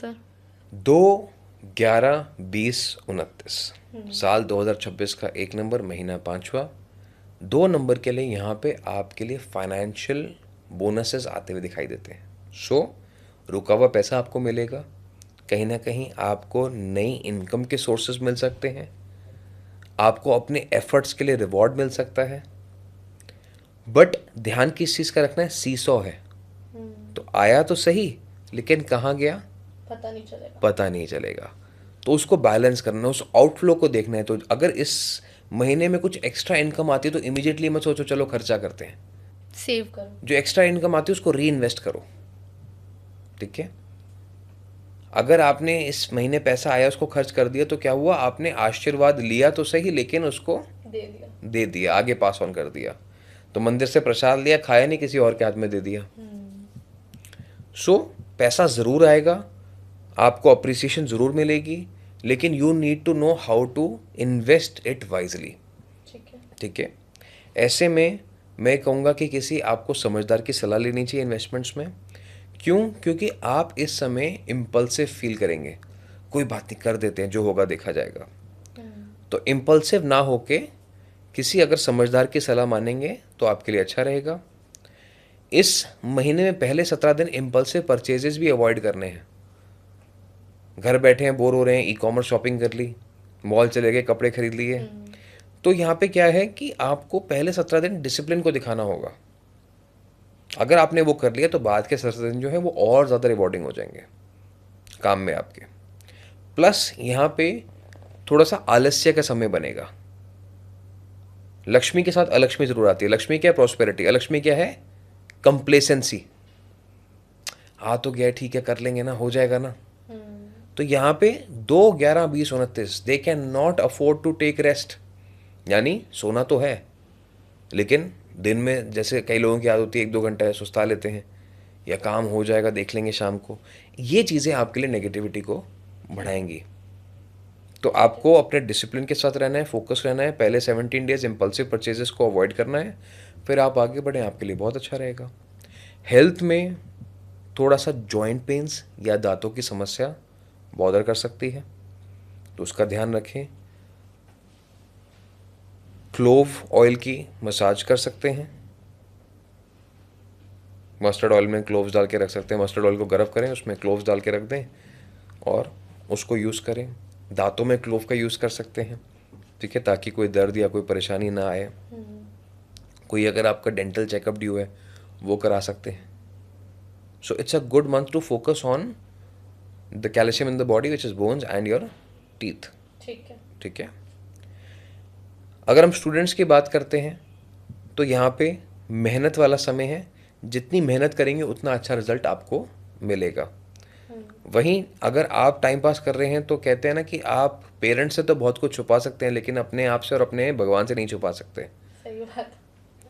Sir 2, 11, 20, 29 साल 2026 का 1 number, महीना 5वां। 2 नंबर के लिए यहाँ पे आपके लिए फाइनेंशियल बोनसेस आते हुए दिखाई देते हैं। सो रुका हुआ पैसा आपको मिलेगा, कहीं ना कहीं आपको नई इनकम के सोर्सेज मिल सकते हैं, आपको अपने एफर्ट्स के लिए रिवॉर्ड मिल सकता है। बट ध्यान किस चीज़ का रखना है, सीसॉ है। तो आया तो सही, लेकिन कहाँ गया पता नहीं चलेगा। पता नहीं चलेगा। तो उसको बैलेंस करना है, उस आउटफ्लो को देखना है। तो अगर इस महीने में कुछ एक्स्ट्रा इनकम आती है तो इमीडिएटली मत सोचो चलो खर्चा करते हैं। सेव करो। जो एक्स्ट्रा इनकम आती है उसको री इन्वेस्ट करो। ठीक है, अगर आपने इस महीने पैसा आया उसको खर्च कर दिया तो क्या हुआ, आपने आशीर्वाद लिया तो सही, लेकिन उसको दे दिया। दे दिया, आगे पास ऑन कर दिया। तो मंदिर से प्रसाद लिया, खाया नहीं, किसी और के हाथ में दे दिया। सो पैसा ज़रूर आएगा, आपको अप्रिसिएशन ज़रूर मिलेगी, लेकिन you need to know how to invest it wisely. ठीक है। ठीक है, ऐसे में मैं कहूँगा कि किसी आपको समझदार की सलाह लेनी चाहिए इन्वेस्टमेंट्स में। क्यों? क्योंकि आप इस समय इम्पल्सिव फील करेंगे, कोई बात नहीं कर देते हैं, जो होगा देखा जाएगा। तो इम्पल्सिव ना होके किसी अगर समझदार की सलाह मानेंगे तो आपके लिए अच्छा रहेगा। इस महीने में पहले 17 दिन इम्पल्सिव परचेजेस भी अवॉइड करने हैं। घर बैठे हैं, बोर हो रहे हैं, ई कॉमर्स शॉपिंग कर ली, मॉल चले गए, कपड़े खरीद लिए। तो यहाँ पे क्या है कि आपको पहले 17 दिन डिसिप्लिन को दिखाना होगा। अगर आपने वो कर लिया तो बाद के 17 दिन जो है वो और ज़्यादा रिवॉर्डिंग हो जाएंगे काम में आपके। प्लस यहाँ पे थोड़ा सा आलस्य का समय बनेगा। लक्ष्मी के साथ अलक्ष्मी जरूर आती है। लक्ष्मी क्या है? प्रॉस्पेरिटी। अलक्ष्मी क्या है? कंप्लेसेंसी। आ तो गया, ठीक है कर लेंगे ना, हो जाएगा ना। तो यहाँ पे 2, 11, 20, 29 they can not afford to take rest. यानी सोना तो है, लेकिन दिन में जैसे कई लोगों की आदत होती है 1-2 घंटा सुस्ता लेते हैं, या काम हो जाएगा देख लेंगे शाम को। ये चीज़ें आपके लिए नेगेटिविटी को बढ़ाएंगी। तो आपको अपने डिसिप्लिन के साथ रहना है, फोकस रहना है। पहले 17 डेज इम्पल्सिव परचेजेस को अवॉइड करना है, फिर आप आगे बढ़ें, आपके लिए बहुत अच्छा रहेगा। हेल्थ में थोड़ा सा जॉइंट पेन्स या दांतों की समस्या बॉदर कर सकती है, तो उसका ध्यान रखें। क्लोव ऑयल की मसाज कर सकते हैं, मस्टर्ड ऑयल में क्लोव्स डाल के रख सकते हैं। मस्टर्ड ऑयल को गर्म करें, उसमें क्लोव्स डाल के रख दें और उसको यूज़ करें। दांतों में क्लोव का यूज़ कर सकते हैं, ठीक है, ताकि कोई दर्द या कोई परेशानी ना आए। कोई अगर आपका डेंटल चेकअप ड्यू है वो करा सकते हैं। So it's a good month to focus on the calcium in the body which is bones and your teeth. ठीक है। ठीक है, अगर हम स्टूडेंट्स की बात करते हैं तो यहाँ पे मेहनत वाला समय है। जितनी मेहनत करेंगे उतना अच्छा रिजल्ट आपको मिलेगा। वहीं अगर आप टाइम पास कर रहे हैं तो कहते हैं ना कि आप पेरेंट्स से तो बहुत कुछ छुपा सकते हैं, लेकिन अपने आप से और अपने भगवान से नहीं छुपा सकते। सही बात।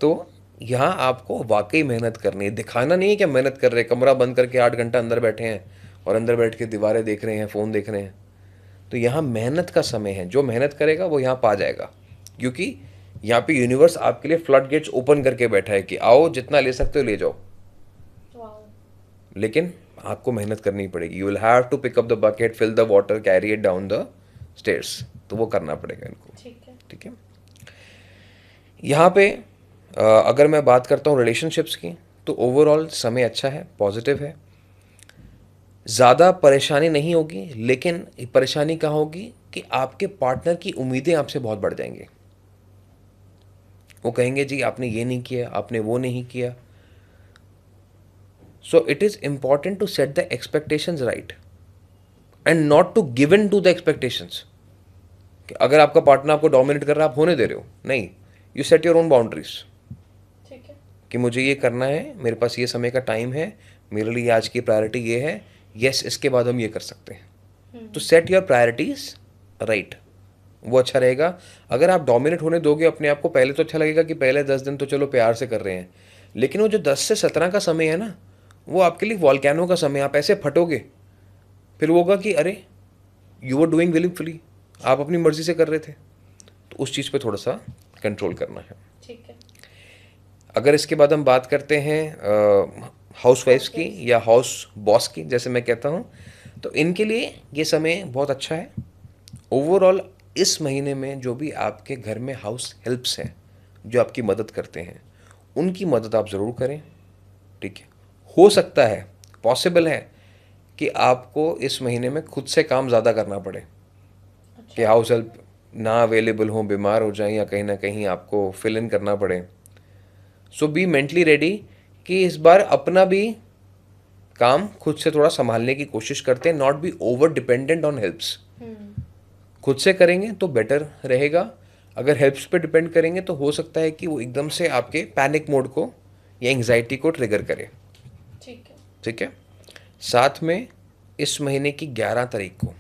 तो यहाँ आपको वाकई मेहनत करनी है। दिखाना नहीं है कि मेहनत कर रहे हैं, कमरा बंद करके 8 घंटा अंदर बैठे हैं और अंदर बैठ के दीवारें देख रहे हैं, फ़ोन देख रहे हैं। तो यहाँ मेहनत का समय है, जो मेहनत करेगा वो यहाँ पा जाएगा। क्योंकि यहाँ पे यूनिवर्स आपके लिए फ्लड गेट्स ओपन करके बैठा है कि आओ जितना ले सकते हो ले जाओ, वाओ। लेकिन आपको मेहनत करनी पड़ेगी। You will have to pick up the bucket, fill the water, carry it down the stairs. तो वो करना पड़ेगा इनको। ठीक है। ठीक है, यहाँ पे अगर मैं बात करता हूँ रिलेशनशिप्स की, तो ओवरऑल समय अच्छा है, पॉजिटिव है। ज़्यादा परेशानी नहीं होगी, लेकिन परेशानी कहाँ होगी कि आपके पार्टनर की उम्मीदें आपसे बहुत बढ़ जाएंगी। वो कहेंगे जी आपने ये नहीं किया, आपने वो नहीं किया। So it is important to set the expectations right and not to give in to the expectations. अगर आपका पार्टनर आपको डोमिनेट कर रहा है, आप होने दे रहे हो, नहीं। You set your own boundaries ठीक है। कि मुझे ये करना है, मेरे पास ये समय का टाइम है, मेरे लिए आज की प्रायोरिटी ये है, यस इसके बाद हम ये कर सकते हैं। तो सेट योर प्रायोरिटीज राइट, वो अच्छा रहेगा। अगर आप डोमिनेट होने दोगे अपने आप को, पहले तो अच्छा लगेगा कि पहले 10 दिन तो चलो प्यार से कर रहे हैं, लेकिन वो जो 10 से 17 का समय है ना, वो आपके लिए वॉल्केनो का समय। आप ऐसे फटोगे, फिर वो होगा कि अरे यू आर डूइंग विलिंगफुली, आप अपनी मर्जी से कर रहे थे। तो उस चीज़ पे थोड़ा सा कंट्रोल करना है। ठीक है। अगर इसके बाद हम बात करते हैं हाउस वाइफ्स की Housewives। या हाउस बॉस की, जैसे मैं कहता हूँ, तो इनके लिए ये समय बहुत अच्छा है। ओवरऑल इस महीने में जो भी आपके घर में हाउस हेल्प्स हैं, जो आपकी मदद करते हैं, उनकी मदद आप ज़रूर करें। ठीक है, हो सकता है, पॉसिबल है कि आपको इस महीने में खुद से काम ज़्यादा करना पड़े, कि अच्छा। हाउस हेल्प ना अवेलेबल हो, बीमार हो जाएं, या कहीं ना कहीं आपको फिल इन करना पड़े। सो बी मेंटली रेडी कि इस बार अपना भी काम खुद से थोड़ा संभालने की कोशिश करते हैं, not be over dependent on helps. Hmm. खुद से करेंगे तो बेटर रहेगा। अगर हेल्प्स पे डिपेंड करेंगे तो हो सकता है कि वो एकदम से आपके पैनिक मोड को या एंग्जाइटी को ट्रिगर करे। ठीक है। ठीक है। साथ में इस महीने की 11 तारीख को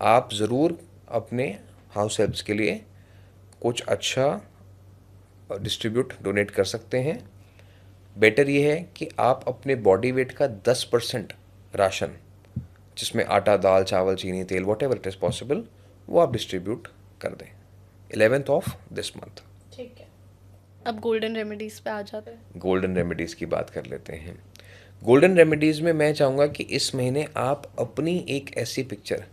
आप ज़रूर अपने हाउस हेल्प्स के लिए कुछ अच्छा डोनेट कर सकते हैं। बेटर ये है कि आप अपने बॉडी वेट का 10% राशन, जिसमें आटा, दाल, चावल, चीनी, तेल, what ever it is possible, वो आप डिस्ट्रीब्यूट कर दें 11th ऑफ दिस मंथ। ठीक है। अब गोल्डन रेमेडीज पे आ जाते हैं। गोल्डन रेमेडीज़ की बात कर लेते हैं। गोल्डन रेमेडीज़ में मैं चाहूँगा कि इस महीने आप अपनी एक ऐसी पिक्चर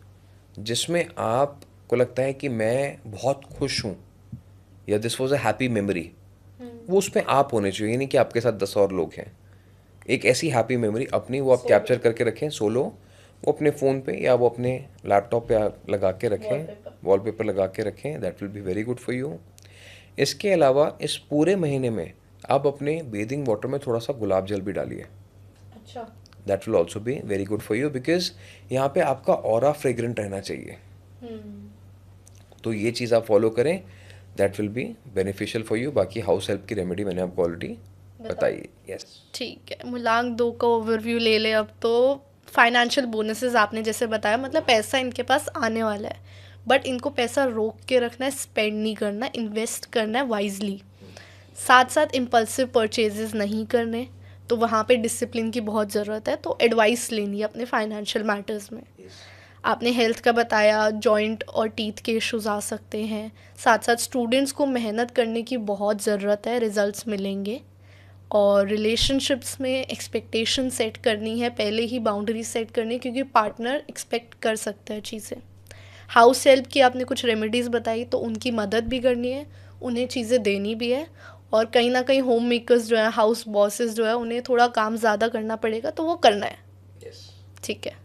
जिसमें आपको लगता है कि मैं बहुत खुश हूँ, या this was a happy memory, वो उसमें आप होने चाहिए, नहीं कि आपके साथ 10 और लोग हैं। एक ऐसी हैप्पी मेमोरी अपनी वो आप सोलो। कैप्चर करके रखें सोलो, वो अपने फ़ोन पे या वो अपने लैपटॉप पे आप लगा के रखें, वॉलपेपर। वॉलपेपर लगा के रखें। That will be very good for you. इसके अलावा इस पूरे महीने में आप अपने बेदिंग वाटर में थोड़ा सा गुलाब जल भी डालिए। अच्छा। That will also be very good for you, because यहाँ पे आपका ऑरा फ्रेग्रेंट रहना चाहिए। हम्म। तो ये चीज़ आप फॉलो करें, that will be beneficial for you. बाकी हाउस हेल्प की रेमेडी मैंने आपको ऑलरेडी बताई। यस। ठीक है, मुलांग 2 का ओवरव्यू ले ले अब तो। फाइनेंशियल बोनसेस आपने जैसे बताया, मतलब पैसा इनके पास आने वाला है, बट इनको पैसा रोक के रखना है, स्पेंड नहीं करना, इन्वेस्ट करना है वाइजली। साथ साथ इम्पल्सिव परचेजेस नहीं करने, तो वहाँ पे डिसिप्लिन की बहुत ज़रूरत है। तो एडवाइस लेनी है अपने फाइनेंशियल मैटर्स में। आपने हेल्थ का बताया, जॉइंट और टीथ के इश्यूज आ सकते हैं। साथ साथ स्टूडेंट्स को मेहनत करने की बहुत ज़रूरत है, रिजल्ट्स मिलेंगे। और रिलेशनशिप्स में एक्सपेक्टेशन सेट करनी है, पहले ही बाउंड्री सेट करनी है, क्योंकि पार्टनर एक्सपेक्ट कर सकता है चीज़ें। हाउस हेल्प की आपने कुछ रेमेडीज़ बताई, तो उनकी मदद भी करनी है, उन्हें चीज़ें देनी भी है। और कहीं ना कहीं होम मेकर्स जो है, हाउस बॉसेस जो है, उन्हें थोड़ा काम ज़्यादा करना पड़ेगा, तो वो करना है। यस। ठीक है।